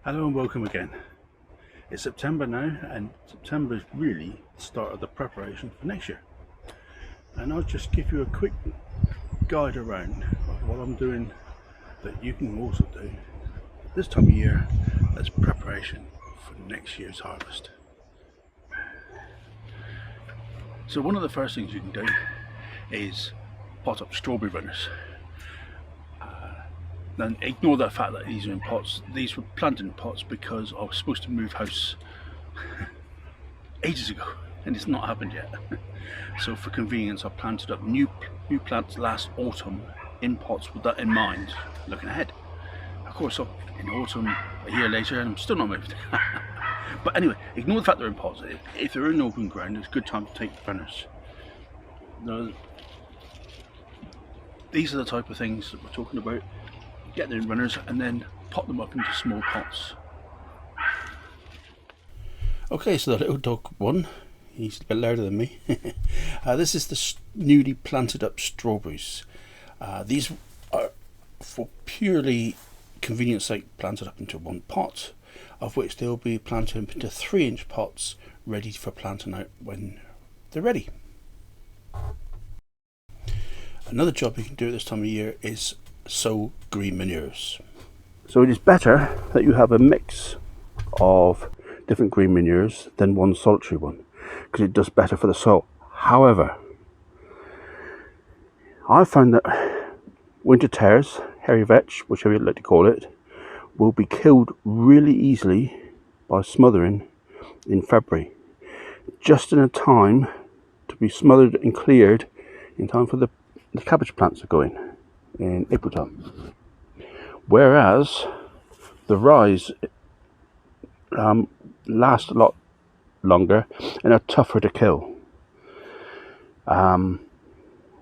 Hello and welcome again. It's September now, and September is really the start of the preparation for next year. And I'll just give you a quick guide around of what I'm doing that you can also do this time of year as preparation for next year's harvest. So one of the first things you can do is pot up strawberry runners. Now ignore the fact that these are in pots. These were planted in pots because I was supposed to move house ages ago and it's not happened yet. So for convenience I planted up new plants last autumn in pots with that in mind, looking ahead. Of course in autumn a year later and I'm still not moved. But anyway, ignore the fact they're in pots. If they're in open ground, it's a good time to take runners. Now, these are the type of things that we're talking about. Get the runners and then pot them up into small pots. Okay, so the little dog one, he's a bit louder than me. This is the newly planted up strawberries. These are for purely convenience sake planted up into one pot, of which they'll be planted into 3-inch pots ready for planting out when they're ready. Another job you can do at this time of year is sow green manures. So it is better that you have a mix of different green manures than one solitary one, because it does better for the soil. However, I found that winter tares, hairy vetch, whichever you'd like to call it, will be killed really easily by smothering in February, just in a time to be smothered and cleared in time for the cabbage plants to go in April time. Whereas the rye last a lot longer and are tougher to kill.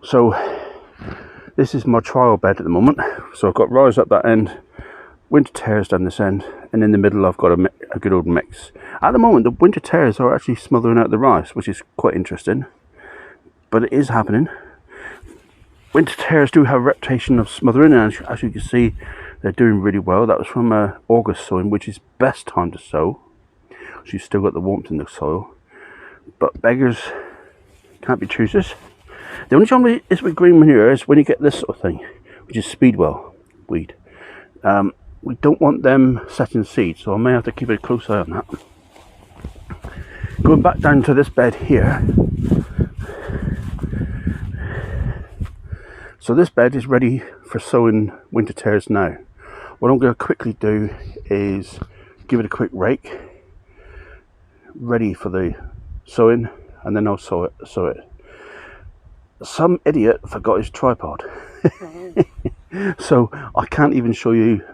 So this is my trial bed at the moment. So I've got rye up that end, winter tares down this end, and in the middle I've got a good old mix. At the moment the winter tares are actually smothering out the rice, which is quite interesting, but it is happening. Winter tares do have a reputation of smothering, and as you can see, they're doing really well. That was from August sowing, which is best time to sow. So you've still got the warmth in the soil. But beggars can't be choosers. The only trouble is with green manure is when you get this sort of thing, which is speedwell weed. We don't want them setting seed, so I may have to keep a close eye on that. Going back down to this bed here. So this bed is ready for sowing winter tares now. What I'm going to quickly do is give it a quick rake, ready for the sowing, and then I'll sow it. Some idiot forgot his tripod. So I can't even show you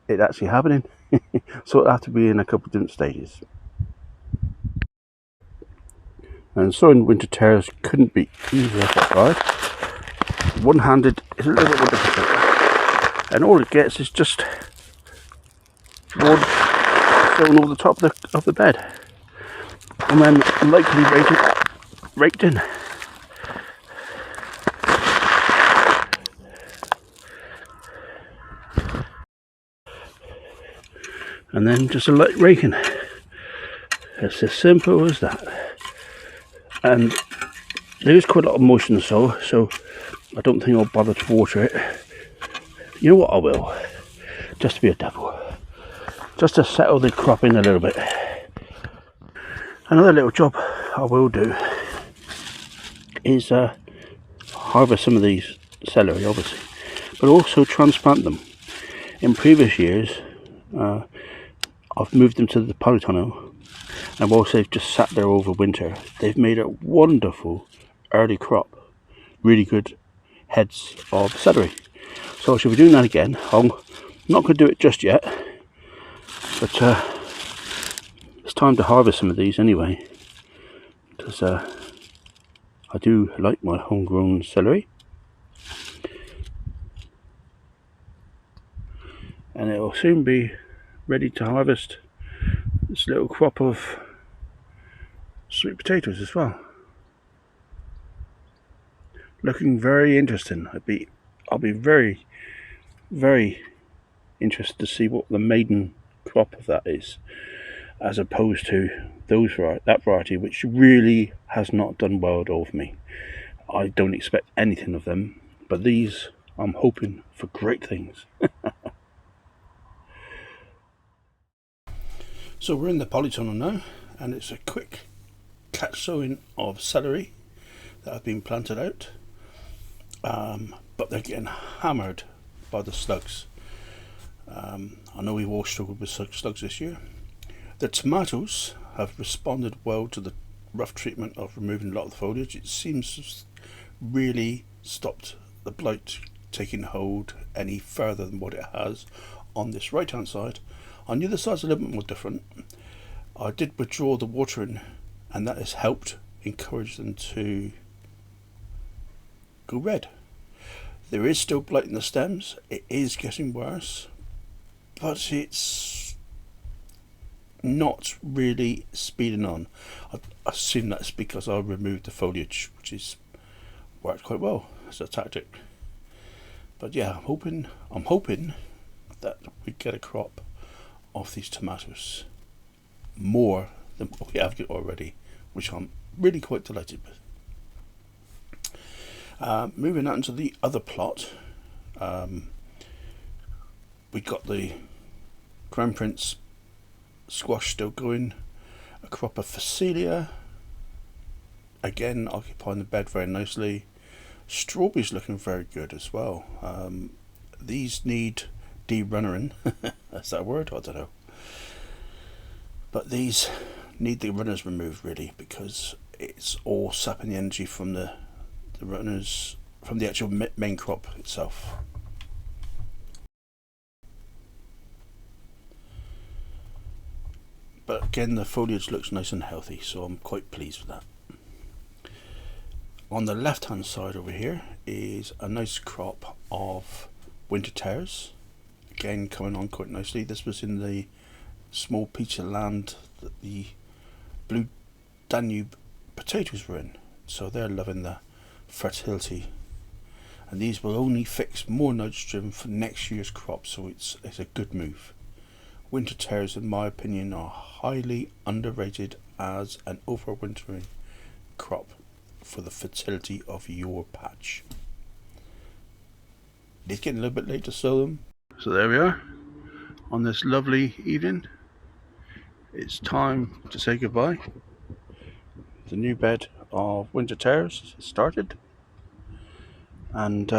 it actually happening. So it'll have to be in a couple of different stages. And sowing winter tares couldn't be easier to try. One-handed is a little bit more difficult, and all it gets is just wood thrown over the top of the bed, and then lightly raked in. And then just a light raking. It's as simple as that. And there is quite a lot of moisture in the soil, so I don't think I'll bother to water it. You know what I will? Just to be a devil. Just to settle the crop in a little bit. Another little job I will do is harvest some of these celery, obviously, but also transplant them. In previous years, I've moved them to the polytunnel, and whilst they've just sat there over winter, they've made a wonderful early crop. Really good heads of celery. So I shall be doing that again. I'm not going to do it just yet, but it's time to harvest some of these anyway, because I do like my homegrown celery, and it will soon be ready to harvest this little crop of sweet potatoes as well. Looking very interesting. I'll be very, very interested to see what the maiden crop of that is, as opposed to that variety which really has not done well at all for me. I don't expect anything of them, but these I'm hoping for great things. So we're in the polytunnel now, and it's a quick catch sowing of celery that have been planted out, but they're getting hammered by the slugs. I know we've all struggled with slugs this year. The tomatoes have responded well to the rough treatment of removing a lot of the foliage. It seems to really stopped the blight taking hold any further than what it has on this right hand side. On the other side's a little bit more different. I did withdraw the watering, and that has helped encourage them to go red. There is still blight in the stems. It is getting worse, but it's not really speeding on. I assume that's because I removed the foliage, which is worked quite well as a tactic. But yeah, I'm hoping that we get a crop of these tomatoes, more than what we have got already, which I'm really quite delighted with. Moving out into the other plot, we got the Crown Prince squash still going, a crop of Phacelia, again occupying the bed very nicely. Strawberries looking very good as well. These need de-runnering. Is that a word? I don't know. But these need the runners removed really, because it's all sapping the energy from the runners, from the actual main crop itself. But again, the foliage looks nice and healthy, so I'm quite pleased with that. On the left hand side over here is a nice crop of winter tares, again coming on quite nicely. This was in the small piece of land that the Blue Danube potatoes were in, so they're loving the fertility, and these will only fix more nitrogen for next year's crop, so it's a good move. Winter tares, in my opinion, are highly underrated as an overwintering crop for the fertility of your patch. It's getting a little bit late to sow them, so there we are on this lovely evening. It's time to say goodbye. The new bed of winter tares started, and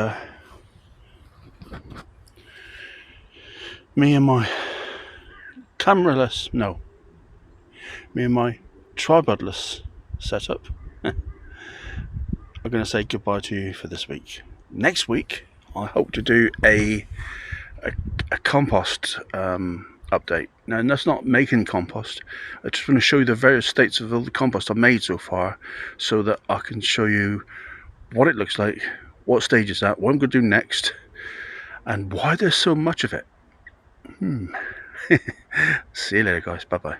me and my tripodless setup I'm going to say goodbye to you for this week. Next week I hope to do a compost update. Now that's not making compost. I just want to show you the various states of all the compost I've made so far, so that I can show you what it looks like, what stage it's at, what I'm going to do next, and why there's so much of it. See you later guys, bye bye.